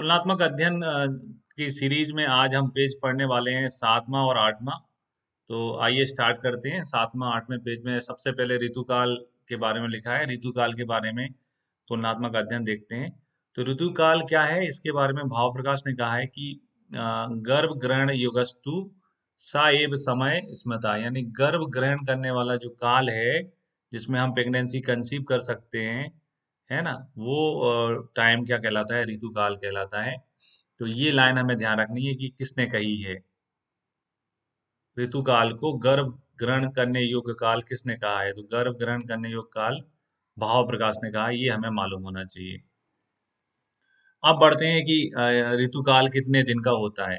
तुलनात्मक अध्ययन की सीरीज में आज हम पेज पढ़ने वाले हैं 7वां और 8वां। तो आइए स्टार्ट करते हैं। 7वां 8वें पेज में सबसे पहले ऋतुकाल के बारे में लिखा है। ऋतुकाल के बारे में तुलनात्मक अध्ययन देखते हैं। तो ऋतुकाल क्या है, इसके बारे में भाव प्रकाश ने कहा है कि गर्भ ग्रहण युगस्तु सा एव समय स्मृता, यानी गर्भ ग्रहण करने वाला जो काल है जिसमें हम प्रेगनेंसी कंसीव कर सकते हैं, है ना, वो टाइम क्या कहलाता है, ऋतुकाल कहलाता है। तो ये लाइन हमें ध्यान रखनी है कि किसने कही है। ऋतुकाल को गर्भ ग्रहण करने योग्य काल किसने कहा है? तो गर्भ ग्रहण करने योग्य काल भाव प्रकाश ने कहा, ये हमें मालूम होना चाहिए। अब बढ़ते हैं कि ऋतुकाल कितने दिन का होता है।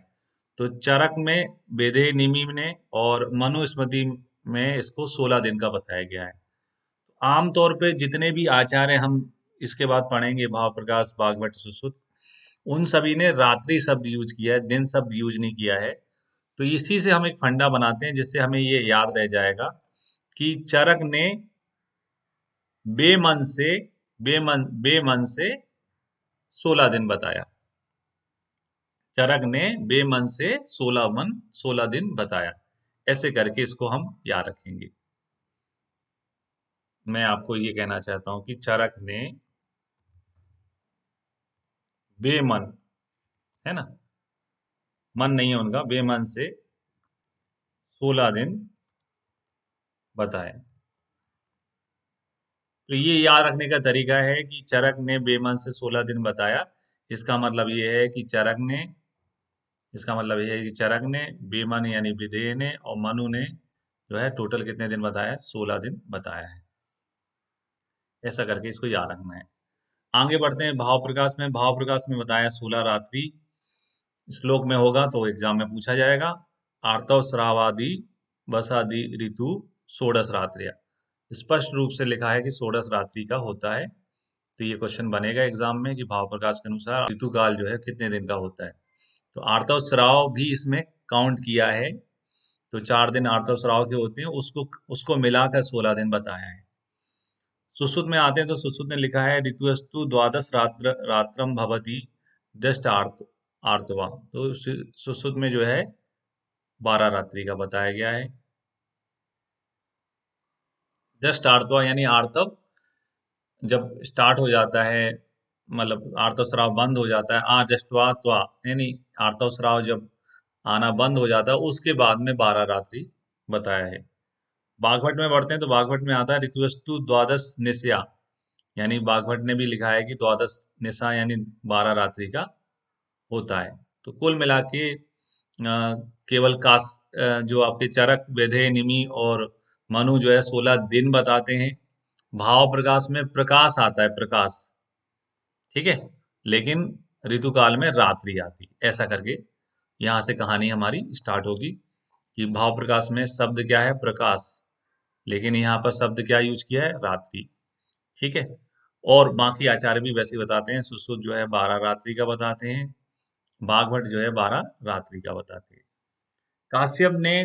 तो चरक में, वेदे निमि ने और मनुस्मृति में इसको 16 दिन का बताया गया है। आमतौर पे जितने भी आचार्य हम इसके बाद पढ़ेंगे, भाव प्रकाश, वाग्भट, सुश्रुत, उन सभी ने रात्रि शब्द यूज किया है, दिन शब्द यूज नहीं किया है। तो इसी से हम एक फंडा बनाते हैं जिससे हमें ये याद रह जाएगा कि चरक ने बेमन से बेमन से 16 दिन बताया। चरक ने बेमन से 16 दिन बताया। ऐसे करके इसको हम याद रखेंगे। मैं आपको ये कहना चाहता हूं कि चरक ने बेमन, है ना, मन नहीं है उनका, बेमन से 16 दिन बताया। तो ये याद रखने का तरीका है कि चरक ने बेमन से 16 दिन बताया। इसका मतलब ये है कि चरक ने इसका मतलब ये है कि चरक ने, बेमन यानी विदेह ने और मनु ने जो है टोटल कितने दिन बताया? 16 दिन बताया है। ऐसा करके इसको याद रखना है। आगे बढ़ते हैं भाव प्रकाश में। भाव प्रकाश में बताया 16 रात्रि। श्लोक में होगा तो एग्जाम में पूछा जाएगा। आर्तव श्रावादि बसादि ऋतु षोडश रात्रिया। स्पष्ट रूप से लिखा है कि षोडश रात्रि का होता है। तो ये क्वेश्चन बनेगा एग्जाम में कि भाव प्रकाश के अनुसार ऋतुकाल जो है कितने दिन का होता है। तो आर्तव श्राव भी इसमें काउंट किया है। तो 4 दिन आर्तव श्राव के होते हैं, उसको उसको मिलाकर 16 दिन बताया है। सुश्रुत में आते हैं तो सुश्रुत ने लिखा है ऋतुस्तु द्वादश रात्रम भवती जस्ट आर्तवा। तो सुश्रुत में जो है 12 रात्रि का बताया गया है। जस्ट आर्तवा यानी आर्तव जब स्टार्ट हो जाता है, मतलब आर्तव स्राव बंद हो जाता है, जस्टवा त्वा यानी आर्तव स्राव जब आना बंद हो जाता है उसके बाद में 12 रात्रि बताया है। बागभट में बढ़ते हैं तो बागभट में आता है ऋतुस्तु द्वादश निशया, यानी बागभट ने भी लिखा है कि द्वादश निशा यानी 12 रात्रि का होता है। तो कुल मिला के केवल जो आपके चरक, वेदे, निमि और मनु जो है 16 दिन बताते हैं। भाव प्रकाश में प्रकाश आता है, प्रकाश, ठीक है, लेकिन ऋतुकाल में रात्रि आती, ऐसा करके यहाँ से कहानी हमारी स्टार्ट होगी कि भाव प्रकाश में शब्द क्या है? प्रकाश, लेकिन यहाँ पर शब्द क्या यूज किया है? रात्रि, ठीक है। और बाकी आचार्य भी वैसे ही बताते हैं। सुश्रुत जो है 12 रात्रि का बताते हैं, बागभट जो है 12 रात्रि का बताते हैं। काश्यप ने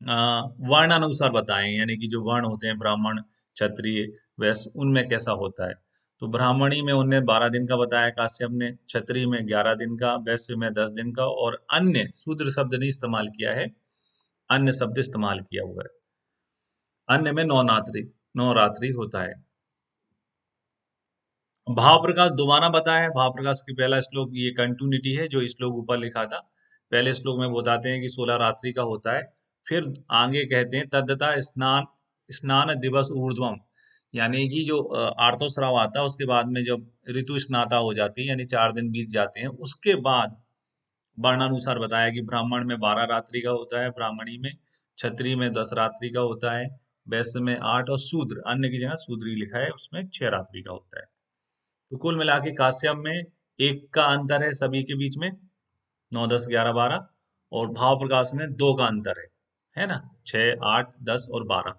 वर्ण अनुसार बताए, यानी कि जो वर्ण होते हैं ब्राह्मण, क्षत्रिय, वैश्य, उनमें कैसा होता है। तो ब्राह्मणी में उन्हें 12 दिन का बताया काश्यप ने, क्षत्रिय में 11 दिन का, वैश्य में 10 दिन का, और अन्य, शूद्र शब्द नहीं इस्तेमाल किया है, अन्य शब्द इस्तेमाल किया हुआ है। अन्य में 9 रात्रि होता है। भाव प्रकाश दोबारा बताया है। भाव प्रकाश की पहला श्लोक ये कंटिन्यूटी है जो श्लोक ऊपर लिखा था। पहले श्लोक में बताते हैं कि 16 रात्रि का होता है। फिर आगे कहते हैं तद्दता स्नान स्नान दिवस ऊर्ध्वम, यानी कि जो आर्तस्राव आता है उसके बाद में जब ऋतु स्नाता हो जाती है, यानी 4 दिन बीत जाते हैं, उसके बाद वर्णानुसार बताया कि ब्राह्मण में 12 रात्रि का होता है, ब्राह्मणी में, क्षत्रिय में 10 रात्रि का होता है, वैश्य में 8, और शूद्र, अन्य की जगह शूद्री लिखा है, उसमें 6 रात्रि का होता है। तो कुल मिला के काश्यप में एक का अंतर है सभी के बीच में, 9, 10, 11, 12, और भाव प्रकाश में 2 का अंतर है ना, 6, 8, 10 और 12,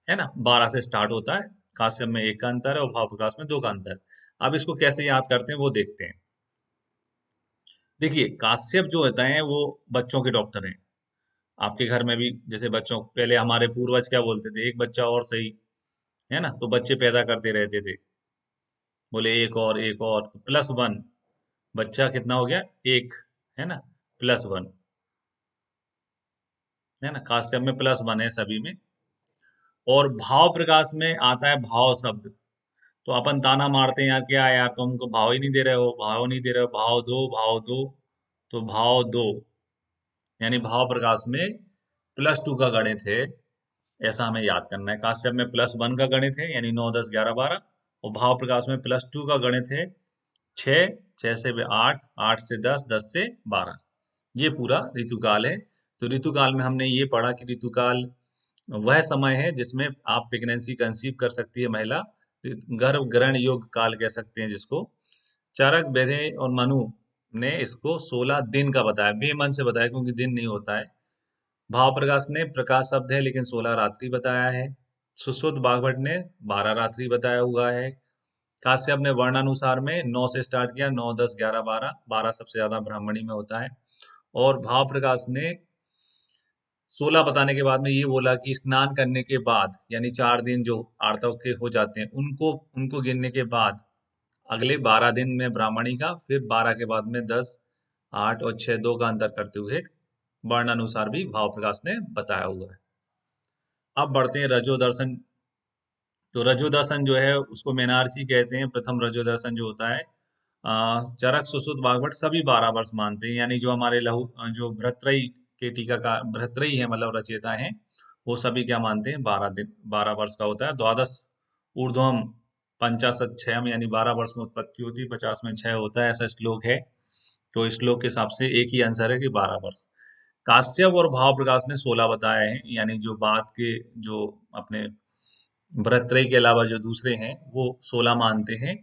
है ना, 12 से स्टार्ट होता है। काश्यप में 1 का अंतर है और भाव प्रकाश में 2 का अंतर है। अब इसको कैसे याद करते हैं वो देखते हैं। देखिए, काश्यप जो होता है वो बच्चों के डॉक्टर हैं। आपके घर में भी जैसे बच्चों, पहले हमारे पूर्वज क्या बोलते थे, एक बच्चा और सही, है ना, तो बच्चे पैदा करते रहते थे, बोले एक और, एक और, तो +1, बच्चा कितना हो गया, एक, है ना, +1, है ना, काश्यप में +1 है सभी में। और भाव प्रकाश में आता है भाव शब्द। तो अपन ताना मारते हैं यार, क्या यार तुमको भाव ही नहीं दे रहे हो, भाव नहीं दे रहे हो, भाव दो, भाव दो। तो भाव दो, यानी भाव प्रकाश में +2 का गणित है, ऐसा हमें याद करना है। काश्यप में +1 का गणित है, यानी 9, 10, 11, 12। और भाव प्रकाश में +2 का गणित है, 6, 6 से 8, 8 से 10, 10 से 12। ये पूरा ऋतुकाल है। तो ऋतुकाल में हमने ये पढ़ा कि ऋतुकाल वह समय है जिसमें आप प्रेगनेंसी कंसीव कर सकती है महिला। गर्भ ग्रहण योग्य काल कह सकते हैं जिसको। चारक, बेदे और मनु ने इसको 16 दिन का बताया, बेमन से बताया क्योंकि दिन नहीं होता है। भाव प्रकाश ने प्रकाश शब्द है लेकिन 16 रात्रि बताया है। सुश्रुत बागभट ने 12 रात्रि बताया हुआ है। काश्यप ने वर्णानुसार में 9 से स्टार्ट किया, 9, 10, 11, 12, 12 सबसे ज्यादा ब्राह्मणी में होता है। और भाव प्रकाश ने 16 बताने के बाद में ये बोला कि स्नान करने के बाद, यानी 4 दिन जो आर्तव के हो जाते हैं, उनको उनको गिनने के बाद अगले 12 दिन में ब्राह्मणी का, फिर 12 के बाद में 10, 8 और 6, 2 का अंतर करते हुए वर्ण अनुसार भी भाव प्रकाश ने बताया हुआ है। अब बढ़ते हैं रजो दर्शन। तो रजो दर्शन जो है उसको मेनार्ची कहते हैं। प्रथम रजो दर्शन जो होता है, चरक, सुश्रुत, वाग्भट सभी 12 वर्ष मानते हैं। यानी जो हमारे जो भर्तृहरि के टीकाकार, भर्तृहरि है मतलब रचयिता हैं, वो सभी क्या मानते हैं, 12 दिन, 12 वर्ष का होता है। द्वादश ऊर्ध्वम पंचाशत क्षयम, यानी 12 वर्ष में उत्पत्ति होती है, 50 में क्षय होता है, ऐसा श्लोक है। तो इस श्लोक के हिसाब से एक ही आंसर है कि 12 वर्ष। काश्यप और भाव प्रकाश ने 16 बताए हैं, यानी जो बाद के जो अपने भर्तृहरि के अलावा जो दूसरे हैं वो 16 मानते हैं।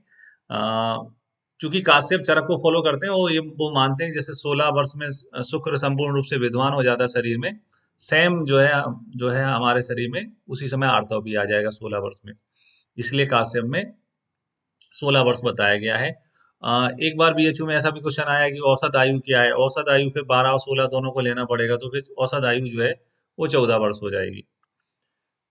चूंकि काश्यप चरक को फॉलो करते हैं, वो मानते हैं जैसे 16 वर्ष में शुक्र संपूर्ण रूप से विद्वान हो जाता है शरीर में, सेम जो है हमारे शरीर में उसी समय आर्तव भी आ जाएगा 16 वर्ष में। इसलिए काश्यप में 16 वर्ष बताया गया है। एक बार बीएचयू में ऐसा भी क्वेश्चन आया कि औसत आयु क्या है। औसत आयु फिर 12 और 16 दोनों को लेना पड़ेगा, तो फिर औसत आयु जो है वो 14 वर्ष हो जाएगी।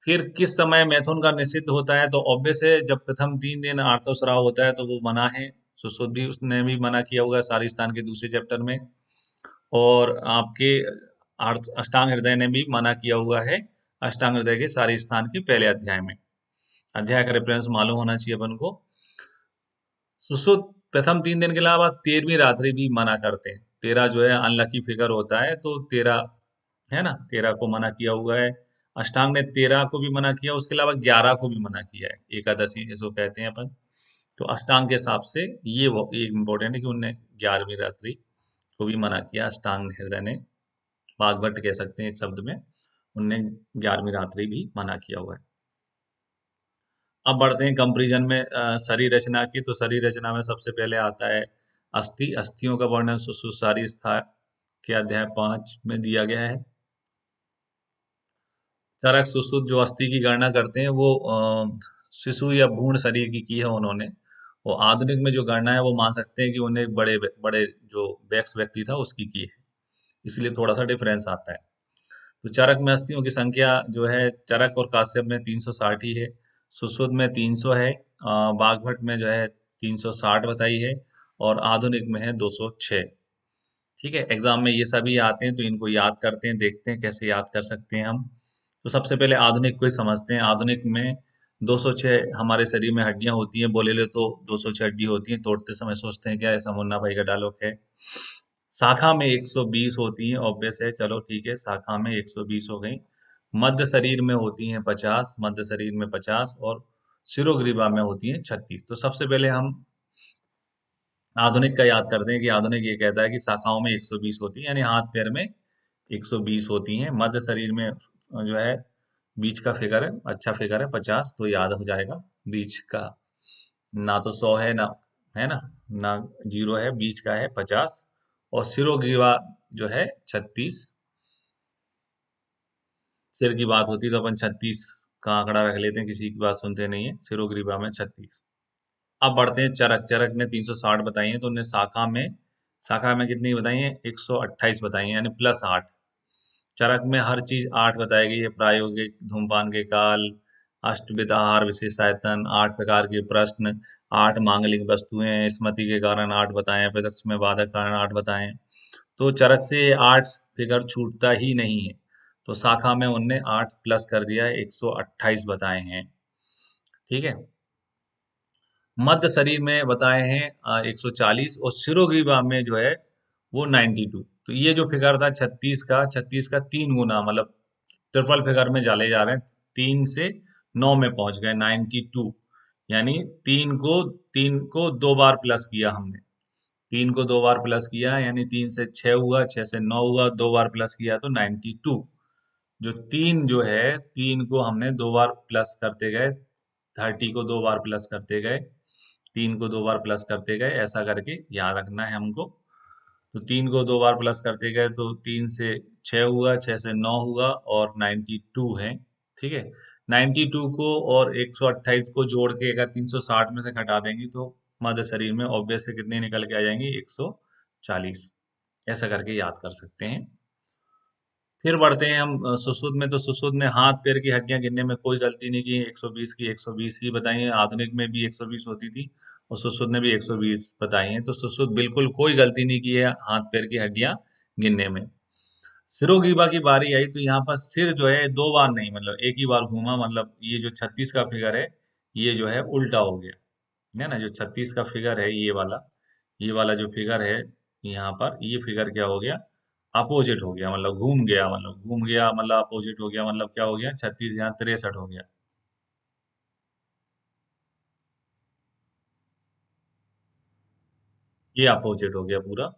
फिर किस समय मैथुन का निषिद्ध होता है, तो ऑब्वियस है जब प्रथम 3 दिन आर्तस्राव होता है तो वो मना है। सुश्रुत भी उसने भी मना किया हुआ है सारी स्थान के दूसरे चैप्टर में। और आपके अष्टांग हृदय ने भी मना किया हुआ है, अष्टांग हृदय के सारी स्थान के पहले अध्याय में। अध्याय का रेफरेंस मालूम होना चाहिए अपन को। सुश्रुत प्रथम 3 दिन के अलावा 13वीं रात्रि भी मना करते हैं। 13 जो है अनलकी फिगर होता है, तो 13, है ना, 13 को मना किया हुआ है। अष्टांग ने 13 को भी मना किया, उसके अलावा 11 को भी मना किया है, एकादशी जिसको कहते हैं अपन। तो अष्टांग के हिसाब से ये वो एक इम्पोर्टेंट है कि उनने 11वीं रात्रि को भी मना किया, अष्टांग हृदय ने, वाग्भट कह सकते हैं एक शब्द में, उनने 11वीं रात्रि भी मना किया हुआ है। अब बढ़ते हैं कंपैरिजन में शरीर रचना की। तो शरीर रचना में सबसे पहले आता है अस्थि। अस्थियों का वर्णन सुश्रुत स्था के अध्याय 5 में दिया गया है। चरक सुश्रुत जो अस्थि की गणना करते हैं वो शिशु या भ्रूण शरीर की है उन्होंने। वो आधुनिक में जो गणना है वो मान सकते हैं कि उन्हें एक बड़े बड़े जो वैक्स व्यक्ति था उसकी की है, इसलिए थोड़ा सा डिफरेंस आता है। तो चरक में अस्थियों की संख्या जो है, चरक और काश्यप में 360 ही है, सुश्रुत में 300 है, वाग्भट में जो है 360 बताई है, और आधुनिक में है 206। ठीक है, एग्जाम में ये सभी आते हैं तो इनको याद करते हैं, देखते हैं कैसे याद कर सकते हैं हम। तो सबसे पहले आधुनिक को ही समझते हैं। आधुनिक में 206 हमारे शरीर में हड्डियां होती हैं, बोले ले तो 206 हड्डी होती हैं। तोड़ते समय सोचते हैं क्या ऐसा, मुन्ना भाई का डायलॉग है। शाखा में 120 होती हैं, ऑब्वियस है, चलो ठीक है, शाखा में 120 हो गई। मध्य शरीर में होती हैं 50, मध्य शरीर में 50, और सिरोग्रीवा में होती हैं 36। तो सबसे पहले हम आधुनिक का याद करते हैं कि आधुनिक ये कहता है कि शाखाओं में 120 होती है, यानी हाथ पैर में 120 होती हैं। मध्य शरीर में जो है बीच का फिगर है, अच्छा फिगर है 50, तो याद हो जाएगा बीच का। ना तो 100 है ना, है ना 0 है, बीच का है 50। और सिरोग्रीवा जो है 36। सिर की बात होती है तो अपन 36 का आंकड़ा रख लेते हैं, किसी की बात सुनते नहीं है। सिरोग्रीवा में 36। अब बढ़ते हैं चरक। चरक ने 360 बताई है, तो उन्हें शाखा में कितनी बताई है, 128 बताई है, यानी +8। चरक में हर चीज 8 बताई गई है, प्रायोगिक, धूमपान के काल, अष्टविधाहार विशेषायतन, 8 प्रकार के प्रश्न, 8 मांगलिक वस्तुएं, स्मृति के कारण 8 बताएं, प्रत्यक्ष में बाधक कारण 8 बताएं। तो चरक से 8 फिगर छूटता ही नहीं है, तो शाखा में उनने 8 प्लस कर दिया है, 128 बताए हैं। ठीक है। मध्य शरीर में बताए हैं 140, और शिरोग्रीवा में जो है वो 92। तो ये जो फिगर था 36 का 3 गुना, मतलब ट्रिपल फिगर में चले जा रहे हैं, 3 से 9 में पहुंच गए 92। यानी तीन को 2 बार प्लस किया हमने, 3 को 2 बार प्लस किया, यानी 3 से 6 हुआ, 6 से 9 हुआ, 2 बार प्लस किया तो 92। जो तीन को हमने 2 बार प्लस करते गए, 30 को 2 बार प्लस करते गए, 3 को 2 बार प्लस करते गए, ऐसा करके याद रखना है हमको। तो 3 को 2 बार प्लस करते गए तो 3 से 6 हुआ, 6 से 9 हुआ, और 92 है। ठीक है। 92 को और 128 को जोड़ के अगर 360 में से घटा देंगे तो मध्य शरीर में ऑब्वियस से कितने निकल के आ जाएंगे, 140। ऐसा करके याद कर सकते हैं। फिर बढ़ते हैं हम सुश्रुत में। तो सुश्रुत में हाथ पैर की हड्डियां गिनने में कोई गलती नहीं की, 120 की 120 ही बताई है। आधुनिक में भी 120 होती थी, और सुश्रुत ने भी 120 बताई है। तो सुश्रुत बिल्कुल कोई गलती नहीं की है हाथ पैर की हड्डियां गिनने में। सिरोगीबा की बारी आई तो यहाँ पर सिर जो है 2 बार नहीं, मतलब एक ही बार घूमा, मतलब ये जो 36 का फिगर है ये जो है उल्टा हो गया है ना। जो 36 का फिगर है ये वाला जो फिगर है यहाँ पर, ये फिगर क्या हो गया, अपोजिट हो गया, मतलब घूम गया, मतलब अपोजिट हो गया, मतलब क्या हो गया, 36 यहाँ 63 हो गया। ये अपोजिट हो गया पूरा,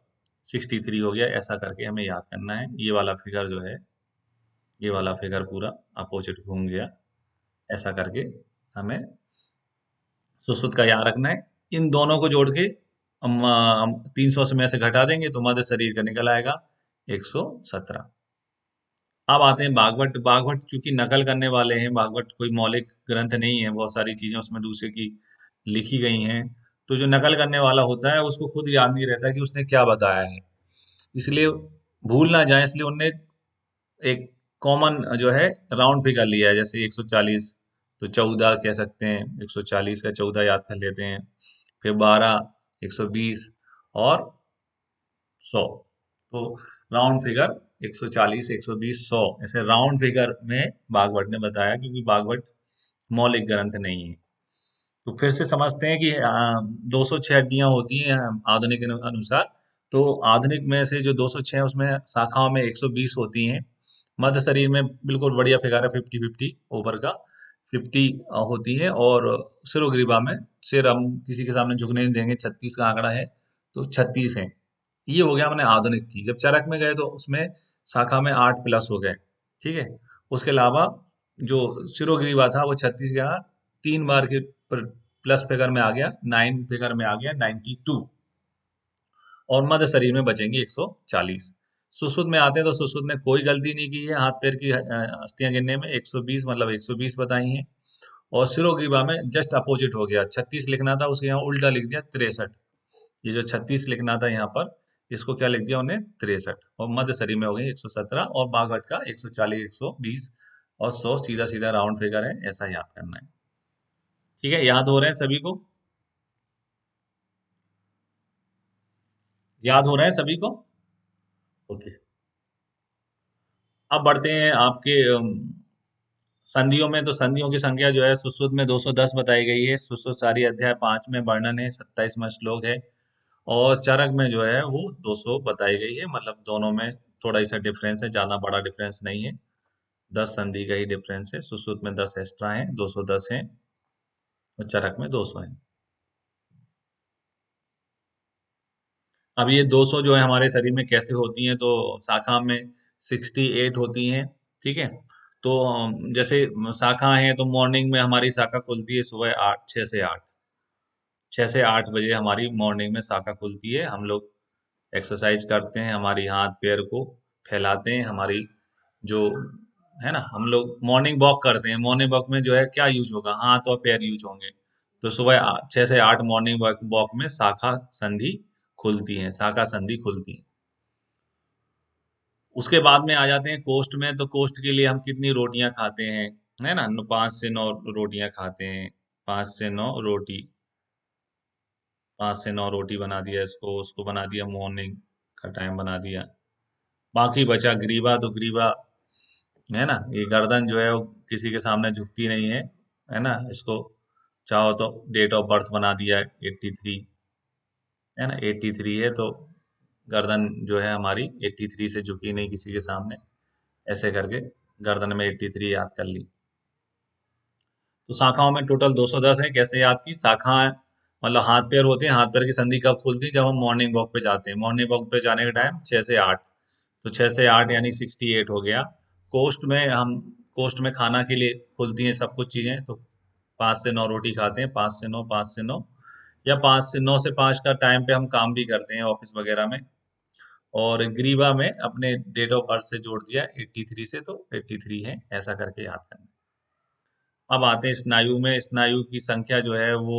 63 हो गया। ऐसा करके हमें याद करना है। ये वाला फिगर जो है, ये वाला फिगर पूरा अपोजिट घूम गया, ऐसा करके हमें सुश्रुत का याद रखना है। इन दोनों को जोड़ के हम 300 में से घटा देंगे तो मध्य शरीर का निकल आएगा 117। अब आते हैं भागवत। भागवत चूंकि नकल करने वाले हैं, भागवत कोई मौलिक ग्रंथ नहीं है, बहुत सारी चीजें उसमें दूसरे की लिखी गई हैं। तो जो नकल करने वाला होता है उसको खुद याद नहीं रहता कि उसने क्या बताया है, इसलिए भूल ना जाए, इसलिए उनने एक कॉमन जो है राउंड फिगर लिया है। जैसे 140 तो 14 कह सकते हैं, 140 का 14 याद कर लेते हैं। फिर 12, 120 और 100। तो राउंड फिगर 140, 120, 100, ऐसे राउंड फिगर में भागवत ने बताया, क्योंकि भागवत मौलिक ग्रंथ नहीं है। तो फिर से समझते हैं कि 206 हड्डियां होती हैं आधुनिक अनुसार। तो आधुनिक में से जो 206 उसमें शाखाओं में 120 होती हैं। मध्य शरीर में बिल्कुल बढ़िया फिगर है, 50-50 ऊपर का 50 होती है। और सिरोग्रीवा में सिर हम किसी के सामने झुकने नहीं देंगे, 36 का आंकड़ा है तो 36 है। ये हो गया हमने आधुनिक की। जब चरक में गए तो उसमें शाखा में 8 प्लस हो गए। ठीक है। उसके अलावा जो सिरोग्रीवा था वो 36 का 3 बार के प्लस फिगर में आ गया, 9 फिगर में आ गया 92। और मध्य शरीर में बचेंगे 140। सुश्रुत में आते हैं तो सुश्रुत ने कोई गलती नहीं की है हाथ पैर की अस्थियां गिनने में, 120 मतलब 120 बताई हैं। और सिरोग्रीवा में जस्ट अपोजिट हो गया, 36 लिखना था उसके यहाँ उल्टा लिख दिया 63। ये जो 36 लिखना था यहाँ पर, इसको क्या लिख दिया उन्हें, 63। और मध्य शरीर में हो गई 117, और बाघवट का 140, 120 और 100 सीधा सीधा राउंड फिगर है, ऐसा याद करना है। ठीक है, याद हो रहे हैं सभी को? याद हो रहे हैं सभी को? ओके। अब बढ़ते हैं आपके संधियों में। तो संधियों की संख्या जो है सुश्रुत में 210 बताई गई है। सुश्रुत सारी अध्याय 5 में वर्णन है, 27वां श्लोक है। और चरक में जो है वो 200 बताई गई है, मतलब दोनों में थोड़ा सा डिफरेंस है, ज्यादा बड़ा डिफरेंस नहीं है। 10 संधि का ही डिफरेंस है। सुश्रुत में 10 एक्स्ट्रा है, 210 है, और चरक में 200 है। अब ये 200 जो है हमारे शरीर में कैसे होती हैं, तो शाखा में 68 होती हैं। ठीक है। तो जैसे शाखा है तो मॉर्निंग में हमारी शाखा खुलती है सुबह 6 से 8 बजे हमारी मॉर्निंग में शाखा खुलती है। हम लोग एक्सरसाइज करते हैं, हमारी हाथ पैर को फैलाते हैं, हमारी जो है ना, हम लोग मॉर्निंग वॉक करते हैं। मॉर्निंग वॉक में जो है क्या यूज होगा, हाथ और पैर यूज होंगे। तो सुबह 6 से 8 मॉर्निंग वॉक वॉक में शाखा संधि खुलती है, शाखा संधि खुलती है। उसके बाद में आ जाते हैं कोष्ठ में। तो कोष्ठ के लिए हम कितनी रोटियां खाते हैं, है ना, 5 से 9 रोटियां खाते हैं, 5 से 9 रोटी, 5 से 9 रोटी बना दिया इसको, उसको बना दिया मॉर्निंग का टाइम बना दिया। बाकी बचा ग्रीवा, तो ग्रीवा है ना, ये गर्दन जो है वो किसी के सामने झुकती नहीं है ना, इसको चाहो तो डेट ऑफ बर्थ बना दिया 83, है ना, 83 है, तो गर्दन जो है हमारी 83 से झुकी नहीं किसी के सामने, ऐसे करके गर्दन में 83 याद कर ली। तो शाखाओं में टोटल 210 है। कैसे याद की? शाखाएं मतलब हाथ पैर होते हैं, हाथ पैर की संधि कब खुलती है? जब हम मॉर्निंग वॉक पे जाते हैं। मॉर्निंग वॉक पे जाने का टाइम 6 से 8, तो 6 से 8 यानी 68 हो गया। कोष्ठ में हम कोष्ठ में खाना के लिए खुलती हैं सब कुछ चीजें, तो 5 से 9 रोटी खाते हैं, 5 से 9, 5 से 9, या 5 से 9 से 5 का टाइम पे हम काम भी करते हैं ऑफिस वगैरह में। और ग्रीवा में अपने डेट ऑफ बर्थ से जोड़ दिया 83 से, तो 83 है, ऐसा करके याद करना। अब आते हैं स्नायु में। स्नायु की संख्या जो है वो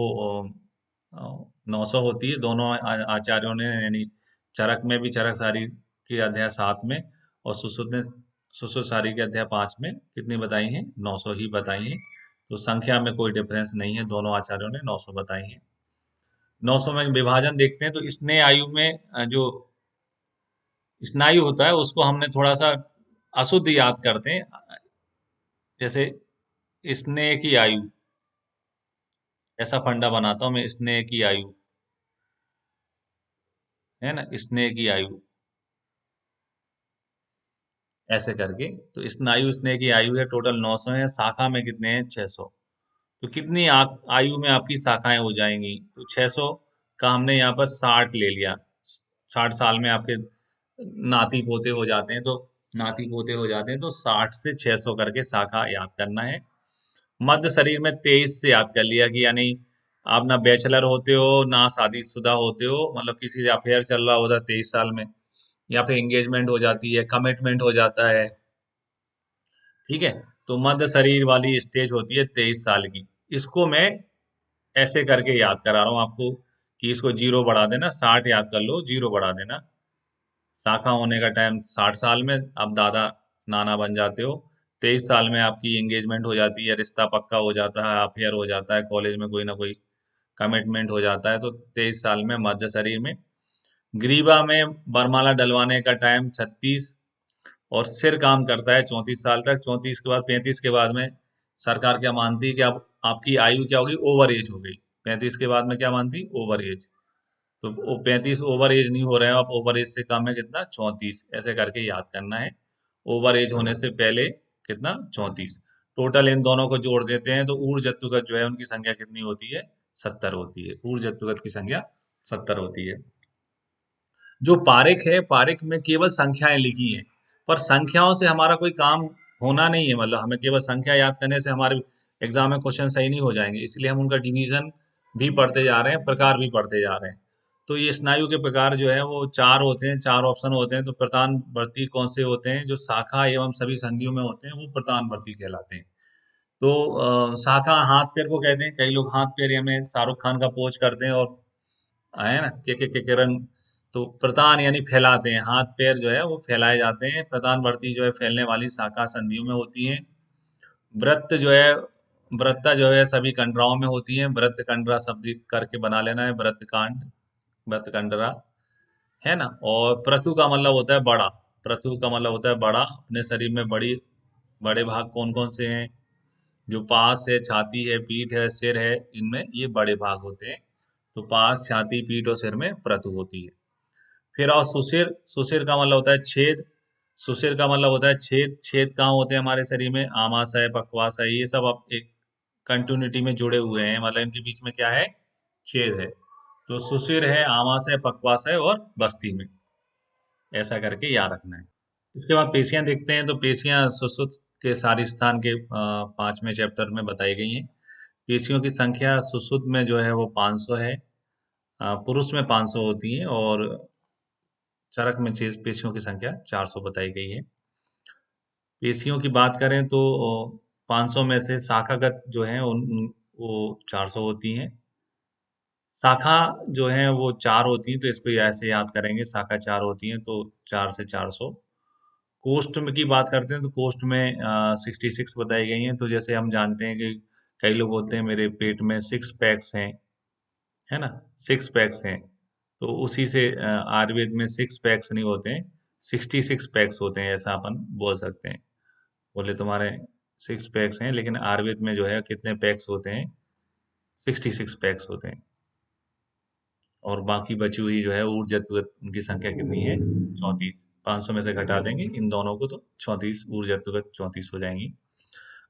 900 होती है। दोनों आचार्यों ने, यानी चरक में भी चरक सारी के अध्याय 7 में, और सुश्रुत ने सुश्रुत सारी के अध्याय 5 में कितनी बताई हैं? 900 ही बताई हैं। तो संख्या में कोई डिफरेंस नहीं है, दोनों आचार्यों ने 900 बताई हैं। 900 में विभाजन देखते हैं, तो स्नेह आयु में जो स्नायु होता है उसको हमने थोड़ा सा अशुद्ध याद करते हैं। जैसे स्नेह की आयु, ऐसा फंडा बनाता हूं मैं, स्नेह की आयु, है ना, स्नेह की आयु, ऐसे करके। तो स्नायु स्नेह की आयु है टोटल 900 है, शाखा में कितने हैं? 600। तो कितनी आयु में आपकी शाखाएं हो जाएंगी? तो 600 का हमने यहाँ पर 60 ले लिया। 60 साल में आपके नाती पोते हो जाते हैं, तो नाती पोते हो जाते हैं, तो 60 से 600 करके शाखा याद करना है। मध्य शरीर में 23 से याद कर लिया, कि यानी आप ना बैचलर होते हो ना शादीशुदा होते हो, मतलब किसी से अफेयर चल रहा होता 23 साल में, या फिर एंगेजमेंट हो जाती है, कमिटमेंट हो जाता है, ठीक है। तो मध्य शरीर वाली स्टेज होती है 23 साल की। इसको मैं ऐसे करके याद करा रहा हूँ आपको, कि इसको जीरो बढ़ा देना, 60 याद कर लो, जीरो बढ़ा देना। शाखा होने का टाइम 60 साल में, आप दादा नाना बन जाते हो। 23 साल में आपकी एंगेजमेंट हो जाती है, रिश्ता पक्का हो जाता है, अफेयर हो जाता है, कॉलेज में कोई ना कोई कमिटमेंट हो जाता है, तो 23 साल में मध्य शरीर में। ग्रीवा में बरमाला डलवाने का टाइम 36, और सिर काम करता है 34 साल तक। 34 के बाद, 35 के बाद में सरकार क्या मानती है कि अब आपकी आयु क्या होगी? ओवर एज हो गई। 35 के बाद में क्या मानती? Over age. तो वो 35 ओवर एज नहीं हो रहे हो आप, ओवर एज से कम है कितना? 34, ऐसे करके याद करना है। ओवर एज होने से पहले कितना? 34। टोटल इन दोनों को जोड़ देते हैं, तो ऊर्ज जत्तुगत जो है उनकी संख्या कितनी होती है? 70 होती है। ऊर्ज जत्तुगत की संख्या 70 होती है। जो पारिक है, पारिक में केवल संख्याएं लिखी हैं, पर संख्याओं से हमारा कोई काम होना नहीं है, मतलब हमें केवल संख्या याद करने से हमारे एग्जाम में क्वेश्चन सही नहीं हो जाएंगे, इसलिए हम उनका डिवीजन भी पढ़ते जा रहे हैं, प्रकार भी पढ़ते जा रहे हैं। तो ये स्नायु के प्रकार जो है वो 4 होते हैं, 4 ऑप्शन होते हैं। तो प्रतानवर्ती कौन से होते हैं? जो शाखा एवं सभी संधियों में होते हैं वो प्रतानवर्ती कहलाते हैं। तो शाखा हाथ पैर को कहते हैं। कई लोग हाथ पैर हमें शाहरुख खान का पोज करते हैं, और है ना, के किरण, तो प्रतान यानी फैलाते हैं, हाथ पैर जो है वो फैलाए जाते हैं। प्रतानवर्ती जो है फैलने वाली शाखा संधियों में होती हैं। वृत्त जो है, वृत्ता जो है सभी कंडराओं में होती है। वृत्त कंडरा शब्द करके बना लेना है, वृत्त कांड, वृत्त कंडरा, है ना। और प्रथु का मतलब होता है बड़ा। प्रथु का मतलब होता है बड़ा। अपने शरीर में बड़ी बड़े भाग कौन कौन से हैं? जो पास है, छाती है, पीठ है, सिर है, इनमें ये बड़े भाग होते हैं। तो पास, छाती, पीठ और सिर में प्रतु होती है। फिर और सुशिर, सुशिर का मतलब होता है छेद। सुशिर का मतलब होता है छेद। छेद कहाँ होते हैं हमारे शरीर में? आमाशय, पक्वाशय, ये सब अब एक कंटिन्यूटी में जुड़े हुए हैं, मतलब इनके बीच में क्या है? छेद है। तो सुशिर है आमाशय, पक्वाशय और बस्ती में, ऐसा करके याद रखना है। इसके बाद पेशियां देखते हैं। तो पेशियां सुश्रुत के सारी स्थान के 5वें चैप्टर में बताई गई हैं। पेशियों की संख्या सुश्रुत में जो है वो 500 है। पुरुष में 500 होती है, और चरक में पेशियों की संख्या 400 बताई गई है। पेशियों की बात करें तो 500 में से शाखागत जो है वो 400 होती हैं। शाखा जो है वो 4 होती हैं, तो इसको ऐसे याद करेंगे, शाखा 4 होती हैं, तो 4 से 400। कोष्ठ में की बात करते हैं तो कोष्ठ में 66 बताई गई हैं। तो जैसे हम जानते हैं कि कई लोग बोलते हैं मेरे पेट में 6 पैक्स हैं, है ना, 6 पैक्स हैं। तो उसी से आयुर्वेद में 6 पैक्स नहीं होते हैं, 66 पैक्स होते हैं, ऐसा अपन बोल सकते हैं। बोले तुम्हारे 6 पैक्स हैं, लेकिन आयुर्वेद में जो है कितने पैक्स होते हैं, 66 पैक्स होते हैं। और बाकी बची हुई जो है ऊर्जत्वगत उनकी संख्या कितनी है, 34। 500 में से घटा देंगे इन दोनों को तो 34, ऊर्जत्वगत 34 हो जाएंगी।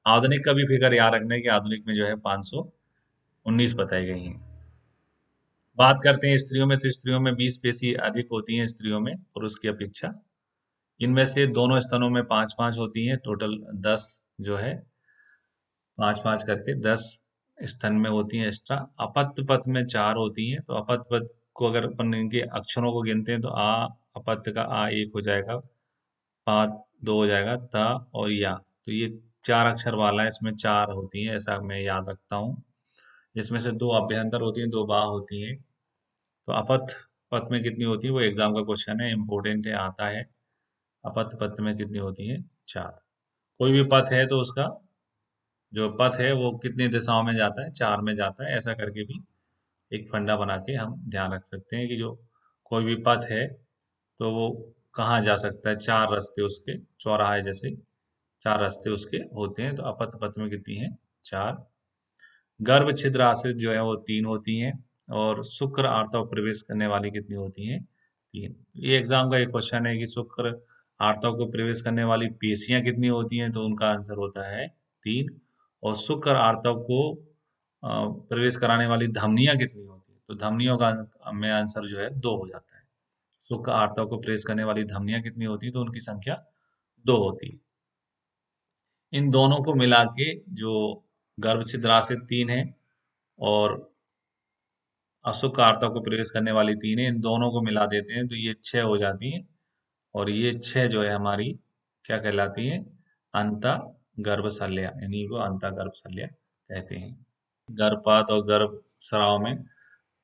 आधुनिक का भी फिगर याद रखना है कि आधुनिक में जो है 519 बताई गई हैं। बात करते हैं स्त्रियों में, तो स्त्रियों में 20 पेशी अधिक होती हैं स्त्रियों में पुरुष की अपेक्षा। इनमें से दोनों स्तनों में 5-5 होती हैं, टोटल 10 जो है 5-5 करके 10 स्तन में होती हैं एक्स्ट्रा। अपत्य पद में 4 होती हैं। तो अपत्य पद को अगर अपन इनके अक्षरों को गिनते हैं तो आ, अपत्य का आ 1 हो जाएगा, पा 2 हो जाएगा, ता और या। तो ये 4 अक्षर वाला है, इसमें 4 होती हैं, ऐसा मैं याद रखता हूँ। इसमें से 2 अभ्यंतर होती हैं, 2 बाह होती हैं। तो अपथ पथ में कितनी होती है, वो एग्जाम का क्वेश्चन है, इंपॉर्टेंट है, आता है। अपथ पथ में कितनी होती है, 4। कोई भी पथ है तो उसका जो पथ है वो कितनी दिशाओं में जाता है, 4 में जाता है। ऐसा करके भी एक फंडा बना के हम ध्यान रख सकते हैं कि जो कोई भी पथ है तो वो कहाँ जा सकता है, 4 रास्ते उसके, चौराहे जैसे 4 रास्ते उसके होते हैं। तो अपथ पथ में कितनी है, 4। गर्भ छिद्र आश्रित जो है वो 3 होती हैं। और शुक्र आर्तव प्रवेश करने वाली कितनी होती हैं, 3। ये एग्जाम का एक क्वेश्चन है कि शुक्र आर्तव को प्रवेश करने वाली पेशियां कितनी होती हैं, तो उनका आंसर होता है 3। और शुक्र आर्तव को प्रवेश कराने वाली धमनियां कितनी होती हैं, तो धमनियों का में आंसर जो है 2 हो जाता है। शुक्र आर्तव को प्रवेश करने वाली धमनियां कितनी होती हैं, तो उनकी संख्या 2 होती है। इन दोनों को मिला के जो गर्भ छिद्र आश्रित 3 है और अशुभ कारता को प्रवेश करने वाली 3 है, इन दोनों को मिला देते हैं तो ये 6 हो जाती हैं। और ये 6 जो है हमारी क्या कहलाती है, अंता गर्भशल्या, यानी को अंता गर्भशल्या कहते हैं। गर्भपात और गर्भ स्राव में,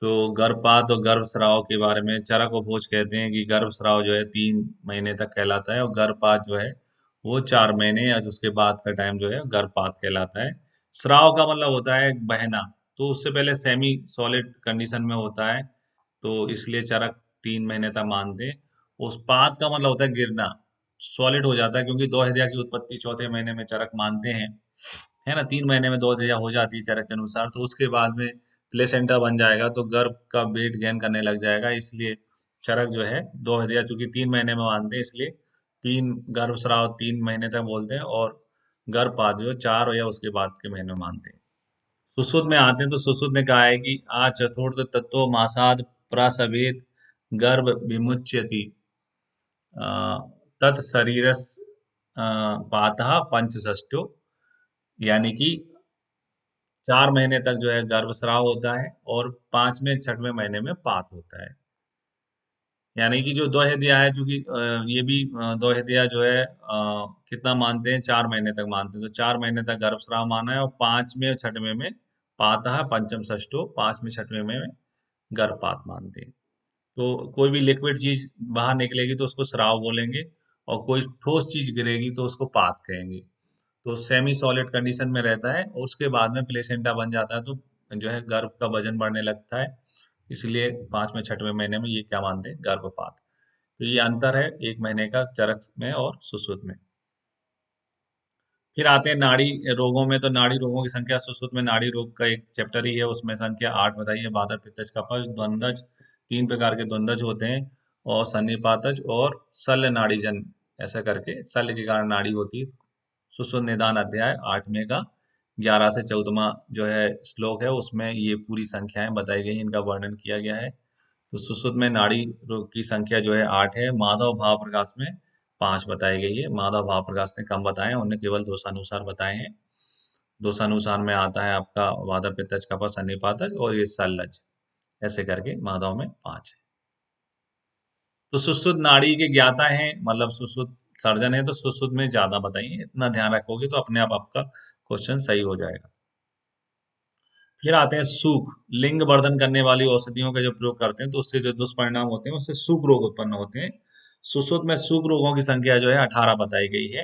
तो गर्भपात और गर्भ स्राव के बारे में चरक और भोज कहते हैं कि गर्भ स्राव जो है 3 महीने तक कहलाता है, और गर्भपात जो है वो 4 महीने या उसके बाद का टाइम जो है गर्भपात कहलाता है। स्राव का मतलब होता है बहना, तो उससे पहले सेमी सॉलिड कंडीशन में होता है, तो इसलिए चरक 3 महीने तक मानते हैं। उस पात का मतलब होता है गिरना, सॉलिड हो जाता है, क्योंकि दो हदिया की उत्पत्ति चौथे महीने में चरक मानते हैं, है ना। 3 महीने में दो हदिया हो जाती है चरक के अनुसार, तो उसके बाद में प्लेसेंटा बन जाएगा, तो गर्भ का वेट गेन करने लग जाएगा। इसलिए चरक जो है 2 हदिया चूंकि 3 महीने में मानते हैं, इसलिए 3 गर्भस्राव 3 महीने तक बोलते हैं, और गर्भपात जो है 4 या उसके बाद के महीने में मानते हैं। सुश्रुत में आते हैं, तो सुश्रुत ने कहा है कि आ चतुर्थ तत्व मासाद प्रसवेत गर्भ विमुच्यति तत्शरीरस पातः पंचष्टो, यानी कि 4 महीने तक जो है गर्भस्राव होता है और 5वें 6वें महीने में पात होता है। यानी कि जो दोहदिया है, चूंकि ये भी दोहदिया जो है कितना मानते हैं, 4 महीने तक मानते हैं, तो 4 महीने तक गर्भस्राव माना है, और 5वें 6वें में पातः पंचम षष्ठो, 5वें 6वें में गर्भपात मानते हैं। तो कोई भी लिक्विड चीज बाहर निकलेगी तो उसको स्राव बोलेंगे, और कोई ठोस चीज गिरेगी तो उसको पात कहेंगे। तो सेमी सॉलिड कंडीशन में रहता है, और उसके बाद में प्लेसेंटा बन जाता है, तो जो है गर्भ का वजन बढ़ने लगता है। इसलिए 5वें 6वें महीने में ये क्या मानते हैं, गर्भपात। तो ये अंतर है 1 महीने का चरक में और सुश्रुत में। फिर आते हैं नाड़ी रोगों में, तो नाड़ी रोगों की संख्या, सुश्रुत में नाड़ी रोग का एक चैप्टर ही है, उसमें संख्या 8 बताइए। वातज पित्तज कफज द्वंद्वज, 3 प्रकार के द्वंद्वज होते हैं, और सन्निपातज और शल्य नाड़ीजन, ऐसा करके शल्य के कारण नाड़ी होती है। सुश्रुत निदान अध्याय 8वें का 11 से 14वां जो है श्लोक है, उसमें ये पूरी संख्याएं बताई गई, इनका वर्णन किया गया है। तो सुश्रुत में नाड़ी रोग की संख्या जो है 8 है। माधव भाव प्रकाश में 5 बताई गई है। माधव भाव प्रकाश ने कम बताए हैं, उन्होंने केवल दोषानुसार बताए हैं। दोषानुसार में आता है आपका वादर पित्तज कफा सन्निपातज और ये सल्लज, ऐसे करके माधव में 5 है। तो सुश्रुत नाड़ी के ज्ञाता हैं, मतलब सुश्रुत सर्जन है, तो सुश्रुत में ज्यादा बताइए, इतना ध्यान रखोगे तो अपने आप आपका क्वेश्चन सही हो जाएगा। फिर आते हैं सूख, लिंग वर्धन करने वाली औषधियों का जो प्रयोग करते हैं तो उससे जो दुष्परिणाम होते हैं, उससे सूख रोग उत्पन्न होते हैं। सुश्रुत में सूक्ष्म रोगों की संख्या जो है 18 बताई गई है।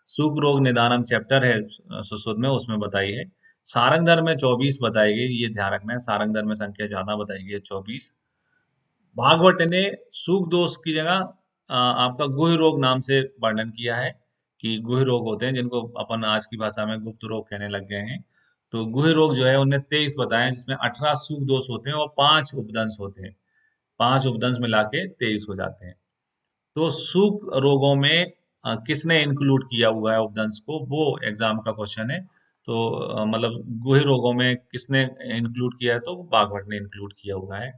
सूक्ष्म रोग निदानम चैप्टर है सुश्रुत में, उसमें बताई है। सारंग दर में 24 बताई गई, ये ध्यान रखना है, सारंग दर में संख्या ज्यादा बताई गई है 24। भागवत ने सूख दोष की जगह आपका गुह रोग नाम से वर्णन किया है कि गुह रोग होते हैं जिनको अपन आज की भाषा में गुप्त रोग कहने लग गए हैं। तो गुह रोग जो है उन्हें 23 बताए हैं, जिसमें 18 सूख दोष होते हैं और 5 उपदंश होते हैं। 5 उपदंश मिला के 23 हो जाते हैं। तो सूख रोगों में किसने इंक्लूड किया हुआ है उपदंश को, वो एग्जाम का क्वेश्चन है। तो मतलब गुह रोगों में किसने इंक्लूड किया है, तो बागवट ने इंक्लूड किया हुआ है।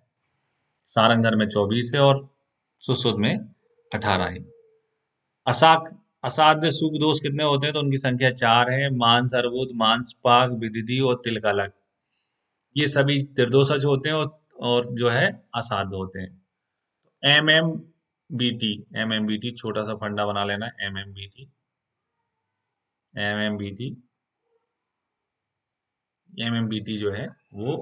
सारंगधर में 24 है और सुश्रुत में 18 है। असाक असाध्य सुख दोष कितने होते हैं, तो उनकी संख्या 4 है। मांस अर्बुद, मांस पाक, विदिति और तिलकलक, ये सभी त्रिदोषज होते हैं और जो है असाध्य होते हैं। एम एम बी टी छोटा सा फंडा बना लेना, एम एम बी टी जो है वो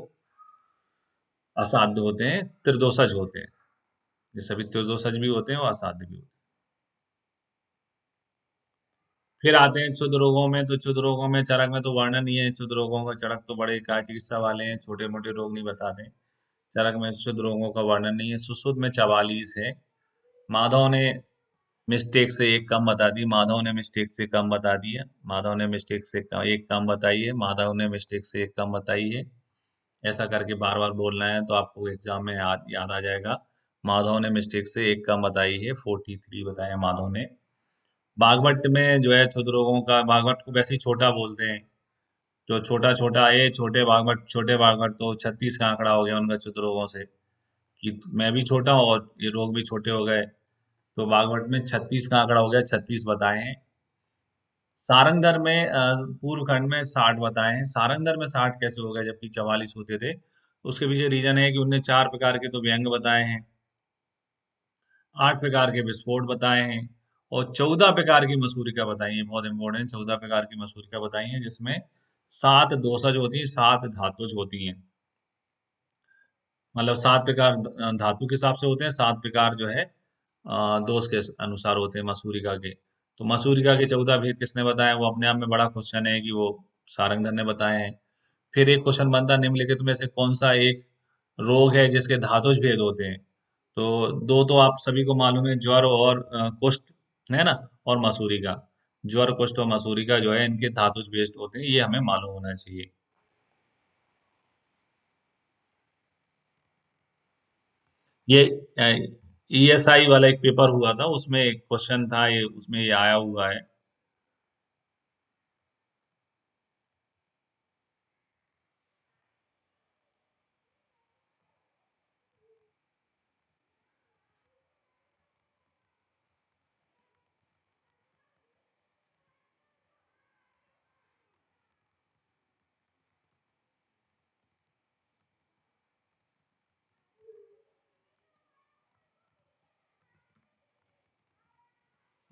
असाध्य होते हैं, त्रिदोषज होते हैं। ये सभी त्रिदोषज भी होते हैं और असाध्य भी होते हैं। फिर आते हैं क्षुद्र रोगों में, तो क्षुद्र रोगों में चरक में तो वर्णन ही है क्षुद्र रोगों का। चरक तो बड़े काय चिकित्सा वाले हैं, छोटे मोटे रोग नहीं बताते। चरक में क्षुद्र रोगों का वर्णन नहीं है। सुश्रुत में 44 है। माधव ने मिस्टेक से एक कम बता दी, माधव ने मिस्टेक से कम बता दिया, माधव ने मिस्टेक से एक कम बताई है, माधव ने मिस्टेक से एक कम बताई है। ऐसा करके बार बार बोलना है तो आपको एग्जाम में याद आ जाएगा। माधव ने मिस्टेक से एक कम बताई है, 43 बताया माधव ने। बागवट में जो है क्षुद्र रोगों का, बागवट को वैसे ही छोटा बोलते हैं, जो छोटा छोटा ये छोटे बागवट तो 36 का आंकड़ा हो गया उनका क्षुद्र रोगों से, कि मैं भी छोटा हूँ और ये रोग भी छोटे हो गए। तो बागवट में 36 का आंकड़ा हो गया, 36 बताए हैं। सारंगधर में पूर्व खंड में 60 बताए हैं। सारंगधर में 60 कैसे हो गए जबकि 44 होते थे, उसके पीछे रीजन है कि उनने 4 प्रकार के तो व्यंग बताए हैं, 8 प्रकार के विस्फोट बताए हैं और 14 प्रकार की मसूरिका बताई है। बहुत इंपॉर्टेंट, 14 प्रकार की मसूरिका बताई हैं, जिसमें 7 दोषज होती हैं, 7 धातुज होती हैं। मतलब 7 प्रकार धातु के हिसाब से होते हैं, 7 प्रकार जो है दोष के अनुसार होते हैं मसूरिका के। तो मसूरिका के 14 भेद किसने बताए, वो अपने आप में बड़ा क्वेश्चन है कि वो सारंगधर ने बताए हैं। फिर एक क्वेश्चन बनता है, निम्नलिखित में से कौन सा एक रोग है जिसके धातुज भेद होते हैं। तो दो तो आप सभी को मालूम है, ज्वर और कुष्ठ, है ना, और मसूरिका। ज्वर, कुष्ठ और मसूरिका जो है इनके धातुज भेद होते हैं, ये हमें मालूम होना चाहिए। ये ईएसआई वाला एक पेपर हुआ था, उसमें एक क्वेश्चन था, ये उसमें ये आया हुआ है।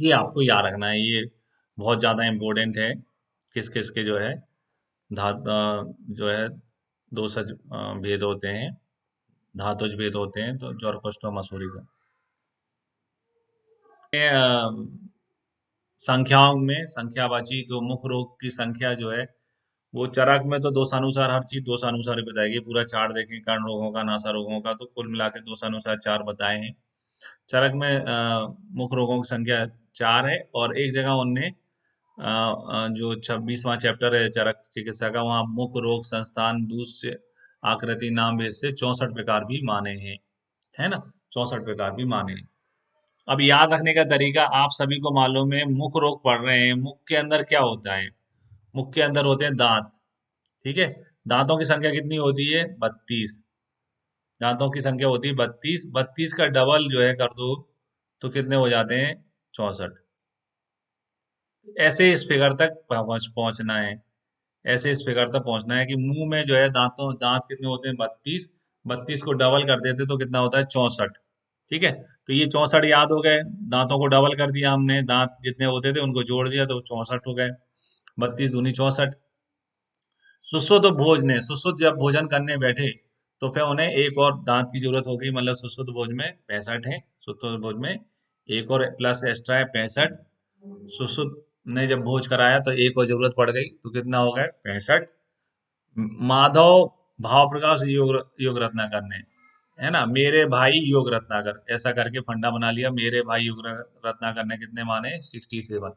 ये आपको याद रखना है, ये बहुत ज्यादा इम्पोर्टेंट है। किस किस के जो है जो है दो सच भेद होते हैं, धातुज भेद होते हैं, तो ज्वर, कुष्ठ और मसूरी का। संख्याओं में संख्या बची, तो मुख्य रोग की संख्या जो है वो चरक में तो दोषानुसार, हर चीज दोषानुसार ही बताएगी। पूरा चार्ट देखें कर्ण रोगों का, नासा रोगों का, तो कुल मिला के दोषानुसार 4 बताए हैं। चरक में मुख्य रोगों की संख्या 4 है और एक जगह उनने जो 26वां चैप्टर है चरक चिकित्सा का, वहाँ मुख्य रोग संस्थान दूसरे आकृति नाम भेद से 64 प्रकार भी माने हैं, है ना, 64 प्रकार भी माने हैं। अब याद रखने का तरीका, आप सभी को मालूम है, मुख रोग पढ़ रहे हैं, मुख के अंदर क्या होता है, मुख के अंदर होते हैं दांत, ठीक है। दांतों की संख्या कितनी होती है, 32। दांतों की संख्या होती है 32, 32 का डबल जो है कर दो तो कितने हो जाते हैं, 64। ऐसे इस फिगर तक पहुंचना है, ऐसे इस फिगर तक पहुंचना है कि मुंह में जो है दांत कितने होते हैं, 32। 32 को डबल कर देते तो कितना होता है, 64। ठीक है, तो ये 64 याद हो गए। दांतों को डबल कर दिया हमने, दांत जितने होते थे उनको जोड़ दिया तो 64 हो गए। 32 दूनी 64। सुश्रुत भोज ने, सुश्रुत जब भोजन करने बैठे तो फिर उन्हें एक और दांत की जरूरत हो गई, मतलब सुश्रुत भोज में 65 है, सुश्रुत भोज में एक और प्लस एक्स्ट्रा है 65। सुश्रुत ने जब भोज कराया तो एक और जरूरत पड़ गई, तो कितना हो गया 65। माधव भाव प्रकाश योग योग रत्नाकर ने, है ना, मेरे भाई योग रत्नाकर, ऐसा करके फंडा बना लिया। मेरे भाई योग रत्नाकर ने कितने माने 67,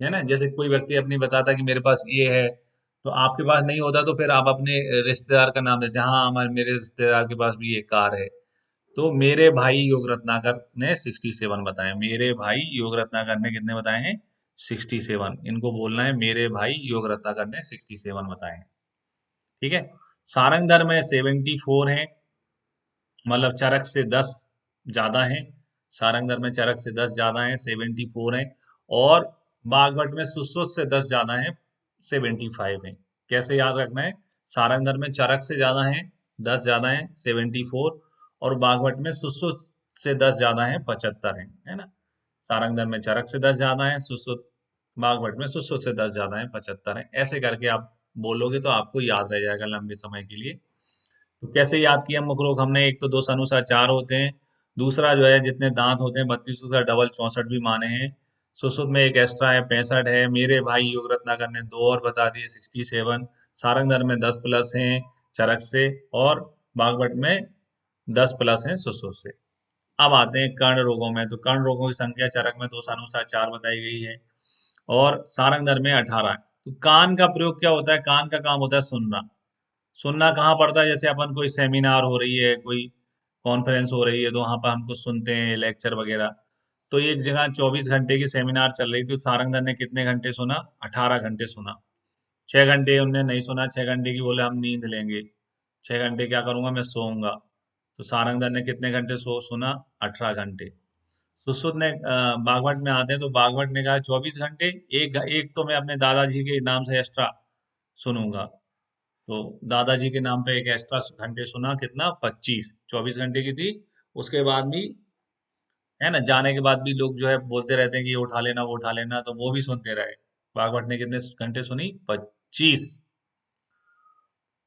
है ना। जैसे कोई व्यक्ति अपनी बताता कि मेरे पास ये है, तो आपके पास नहीं होता तो फिर आप अपने रिश्तेदार का नाम देते हैं, हाँ हमारे मेरे रिश्तेदार के पास भी ये कार है। तो मेरे भाई योग रत्नाकर ने 67 बताए, मेरे भाई योग रत्नाकर ने कितने बताए हैं 67। इनको बोलना है मेरे भाई योग रत्नाकर ने 67 बताए हैं। ठीक है। सारंग दर में 74 है, मतलब चरक से 10 ज्यादा है। सारंग दर में चरक से 10 ज्यादा है, 74 है। और बागवट में सुश्रुत से 10 ज्यादा है, 75 है। कैसे याद रखना है, सारंग दर में चरक से ज्यादा है 10 ज्यादा है 74, और बागवट में सुश्रुत से 10 ज्यादा है 75 है ना। सारंग दर में चरक से 10 ज्यादा है, सुश्रुत बागवट में सुश्रुत से 10 ज्यादा है 75 है। ऐसे करके आप बोलोगे तो आपको याद रह जाएगा लंबे समय के लिए। तो कैसे याद किया मुख रोग हमने, एक तो दो अनुसार चार होते हैं, दूसरा जो है जितने दांत होते हैं 32 से डबल 64 भी माने हैं। सुश्रुत में एक एक्स्ट्रा है 65 है। मेरे भाई योग रत्नाकर ने दो और बता दिए 67। सारंग दर में 10 प्लस हैं चरक से, और बागवट में 10 प्लस हैं सुश्रुत से। अब आते हैं कर्ण रोगों में, तो कर्ण रोगों की संख्या चरक में दो अनुसार चार बताई गई है, और सारंग दर में 18 है। तो कान का प्रयोग क्या होता है, कान का काम होता है सुनना। सुनना कहाँ पड़ता है, जैसे अपन कोई सेमिनार हो रही है, कोई कॉन्फ्रेंस हो रही है, तो वहां पर हमको सुनते हैं लेक्चर वगैरह। तो एक जगह 24 घंटे की सेमिनार चल रही थी, तो सारंगधर ने कितने घंटे सुना 18 घंटे सुना। 6 घंटे उनने नहीं सुना, 6 घंटे की बोले हम नींद लेंगे, 6 घंटे क्या करूंगा मैं सोऊंगा। तो सारंगधर ने कितने घंटे सुना 18 घंटे। सुश्रुत ने बागवट में आते हैं, तो बागवट ने कहा 24 घंटे, एक तो मैं अपने दादाजी के नाम से एक्स्ट्रा सुनूंगा। तो दादाजी के नाम पे एक एक्स्ट्रा घंटे सुना, कितना 25, 24 घंटे की थी। उसके बाद भी, है ना, जाने के बाद भी लोग जो है बोलते रहते हैं कि ये उठा लेना वो उठा लेना, तो वो भी सुनते रहे। बागवट ने कितने घंटे सुनी 25।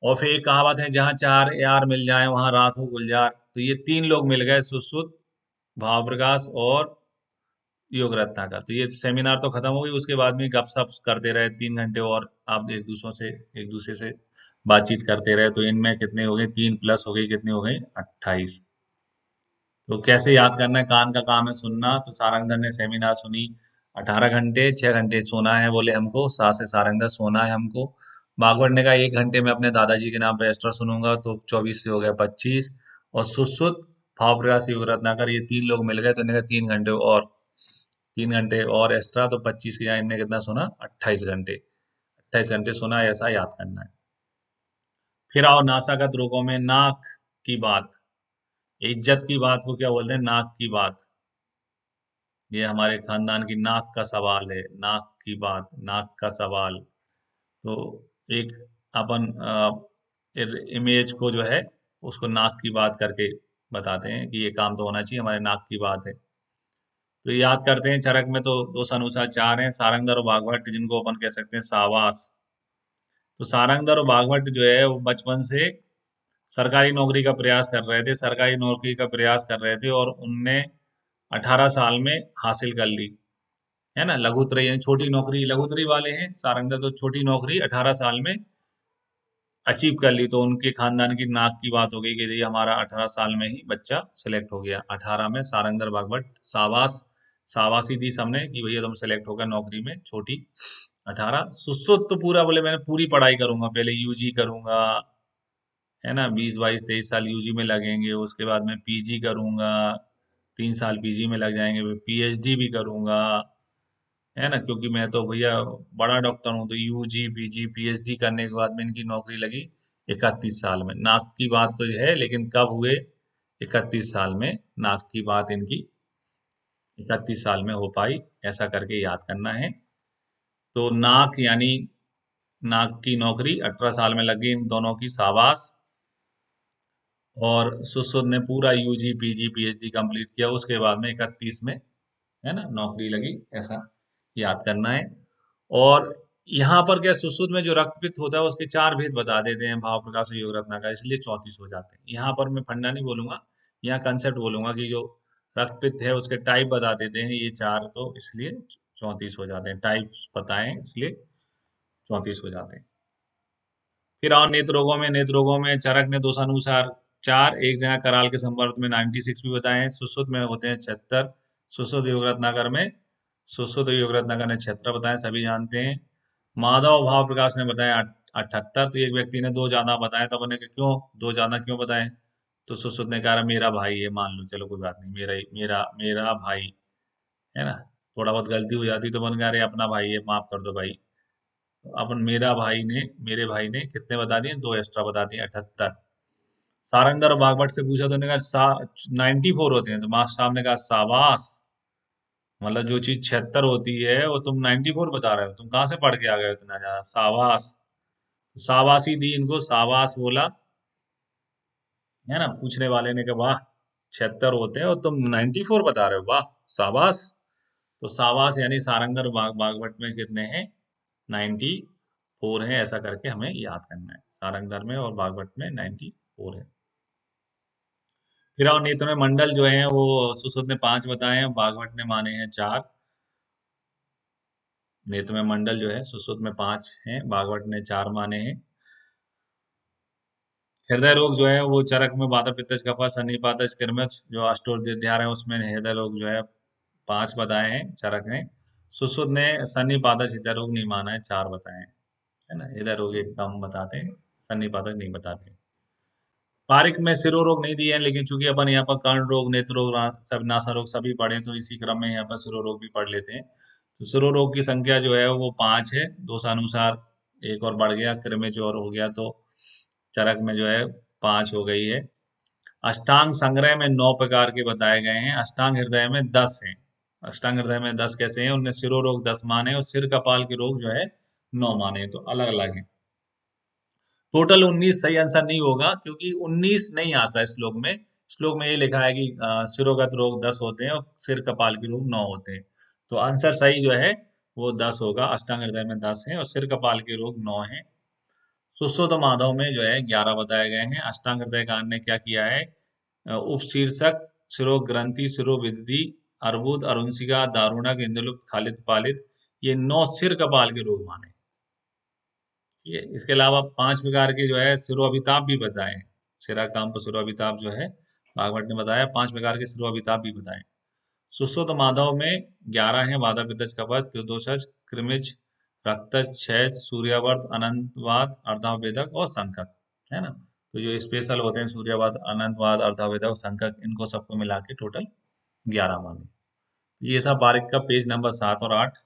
और फिर एक कहावत है, जहाँ चार यार मिल जाए वहां रात हो गुलजार। तो ये तीन लोग मिल गए, सुश्रुत, भाव प्रकाश और योग रत्नाकर। तो ये सेमिनार तो खत्म हो गई, उसके बाद भी गपशप करते रहे 3 घंटे, और आप एक दूसरे से बातचीत करते रहे। तो इनमें कितने हो गए, 3 प्लस हो गई, कितने हो गए 28। तो कैसे याद करना है, कान का काम है सुनना, तो सारंगधर ने सेमिनार सुनी 18 घंटे, 6 घंटे सोना है बोले हमको, सास से सारंगधर सोना है हमको। बागवट ने कहा 1 घंटे में अपने दादाजी के नाम पे एक्स्ट्रा सुनूंगा, तो 24 से हो गया 25। और सुश्रुत, भाव प्रकाश योग रत्नाकर, ये तीन लोग मिल गए, तो इन्हें 3 घंटे और, 3 घंटे और एक्स्ट्रा, तो 25 के यहाँ इनने कितना सुना 28 घंटे। 28 घंटे सुना, ऐसा याद करना है। फिर आओ नासागत रोगों में, नाक की बात, इज्जत की बात को क्या बोलते हैं, नाक की बात। ये हमारे खानदान की नाक का सवाल है, नाक की बात, नाक का सवाल। तो एक अपन इमेज को जो है उसको नाक की बात करके बताते हैं कि ये काम तो होना चाहिए, हमारे नाक की बात है। तो याद करते हैं, चरक में तो दो अनुसार चार हैं, सारंगधर और बागभट्ट, जिनको अपन कह सकते हैं सावास। तो सारंगधर और बागभट्ट जो है वो बचपन से सरकारी नौकरी का प्रयास कर रहे थे, सरकारी नौकरी का प्रयास कर रहे थे, और उनने 18 साल में हासिल कर ली, है ना। लघुत्री यानी छोटी नौकरी, लघुत्री वाले हैं सारंगधर, तो छोटी नौकरी 18 साल में अचीव कर ली। तो उनके खानदान की नाक की बात हो गई कि ये हमारा 18 साल में ही बच्चा सेलेक्ट हो गया। 18 में सारंगधर बागभट्ट सावास, सावासी दी सबने कि भैया तुम सेलेक्ट होगा नौकरी में, छोटी 18। सुश्रुत तो पूरा बोले मैंने पूरी पढ़ाई करूंगा, पहले यूजी करूंगा, है ना, 20 22 23 साल यूजी में लगेंगे, उसके बाद मैं पीजी करूंगा, 3 साल पीजी में लग जाएंगे, फिर पीएचडी भी करूंगा, है ना, क्योंकि मैं तो भैया बड़ा डॉक्टर हूँ। तो यूजी पीजी पीएचडी करने के बाद में इनकी नौकरी लगी 31 साल में। नाक की बात तो है, लेकिन कब हुए 31 साल में, नाक की बात इनकी 31 साल में हो पाई, ऐसा करके याद करना है। तो नाक यानी नाक की नौकरी 18 साल में लगी इन दोनों की, शाबाश। और सुश्रुत ने पूरा यूजी पीजी पीएचडी कंप्लीट किया, उसके बाद में 31 में, है ना, नौकरी लगी, ऐसा याद करना है। और यहाँ पर क्या, सुश्रुत में जो रक्तपित्त होता है उसके चार भेद बता देते हैं भाव प्रकाश और योग रत्नाकर, इसलिए 34 हो जाते हैं। यहाँ पर मैं फंडा नहीं बोलूंगा, यहाँ कंसेप्ट बोलूंगा कि जो रक्त पित्त है उसके टाइप बता देते हैं ये चार, तो इसलिए 34 हो जाते हैं। टाइप्स बताएं इसलिए 34 हो जाते हैं। फिर और नेत्र रोगों में चरक ने दोषानुसार चार, एक जगह कराल के संवर्त में 96 भी बताए हैं। सुश्रुत में होते हैं 76, सुश्रुत योगरत्नाकर में, सुश्रुत योगरत्नाकर ने 76 बताए, सभी जानते हैं। माधव भाव प्रकाश ने बताया 78। तो एक व्यक्ति ने दो ज्यादा बताया, तब उन्हें क्यों दो ज्यादा क्यों बताए, तो सुश्रुत ने कहा मेरा भाई है, मान लो चलो कोई बात नहीं, मेरा मेरा मेरा भाई है ना, थोड़ा बहुत गलती हो जाती तो बन गया अरे अपना भाई है माफ कर दो भाई। अपन मेरे भाई ने कितने बता दिए, दो एक्स्ट्रा बता दिए, 78। सारंगधर और बागभट्ट से पूछा तो उन्होंने कहा 94 होते हैं, तो मास्टर साहब ने कहा शाबाश, मतलब जो चीज 76 होती है वो तुम 94 बता रहे हो, तुम कहाँ से पढ़ के आ गए हो इतना ज्यादा, शाबाश। शाबाशी दी इनको, शाबाश बोला, है ना। पूछने वाले ने कहा वाह 76 होते हैं और तुम 94 बता रहे हो, वाह शाबाश। तो शाबाश यानी सारंगधर बागभट्ट में कितने हैं, 94 है, ऐसा करके हमें याद करना है। सारंगधर में और बागभट्ट में 94 है। फिर और नेत्र में मंडल जो है वो सुश्रुत ने 5 बताए हैं, बागभट्ट ने माने हैं 4। नेत्र में मंडल जो है सुश्रुत में 5 हैं, बागभट्ट ने 4 माने हैं। हृदय रोग जो है वो चरक में वाता पित्तज कफा सन्निपातज किरमिच, जो अष्टोध्याय है उसमें हृदय रोग जो है 5 बताए हैं चरक ने। सुश्रुत ने सन्निपातज हृदय रोग नहीं माना है, 4 बताए हैं, है ना। हृदय रोग एक कम बताते हैं, सन्निपातज नहीं बताते। पारिक में सिरो रोग नहीं दिए हैं, लेकिन चूंकि अपन यहाँ पर कर्ण रोग, नेत्र रोग, सब नासा रोग सभी पढ़े, तो इसी क्रम में यहाँ पर सिरो रोग भी पढ़ लेते हैं। तो सिरो रोग की संख्या जो है वो 5 है, दोषानुसार एक और बढ़ गया, क्रमिच और हो गया, तो चरक में जो है 5 हो गई है। अष्टांग संग्रह में 9 प्रकार के बताए गए हैं, अष्टांग हृदय में 10 हैं। अष्टांग हृदय में 10 कैसे हैं, उनने सिरो रोग 10 माने और सिर कपाल के रोग जो है 9 माने, तो अलग अलग है। टोटल 19 सही आंसर नहीं होगा, क्योंकि 19 नहीं आता श्लोक में। श्लोक में ये लिखा है कि सिरोगत रोग 10 होते हैं और सिर कपाल के रोग 9 होते हैं। तो आंसर सही जो है वो 10 होगा, अष्टांग हृदय में 10 है और सिर कपाल के रोग 9 हैं। सुश्रुत माधव में जो है 11 बताए गए हैं। अष्टांग हृदय कांड ने क्या किया है, उपशीर्षक शिरोग्रंथि शिरोविद्धि अर्बुद अरुंसिका दारुणक इंदुलुप्त खालिद पालित, ये 9 सिर कपाल के रोग माने। ठीक है, इसके अलावा 5 प्रकार के जो है सिरोअभिताप भी बताए हैं। सिराकांप सिरोअभिताप जो है भागवत ने बताया, 5 प्रकार के सिरोअभिताप भी बताए। सुश्रुत माधव में 11 हैं, वादा पित्तज कफत त्रिदोषज कृमिज रक्तज क्षय सूर्यावर्त अनंतवाद अर्धावेदक और संकट, है ना। तो जो स्पेशल होते हैं सूर्यावर्त अनंतवाद अर्धावेदक संकट, इनको सबको मिला के टोटल 11 माने। ये था बारिक का पेज नंबर 7 और 8।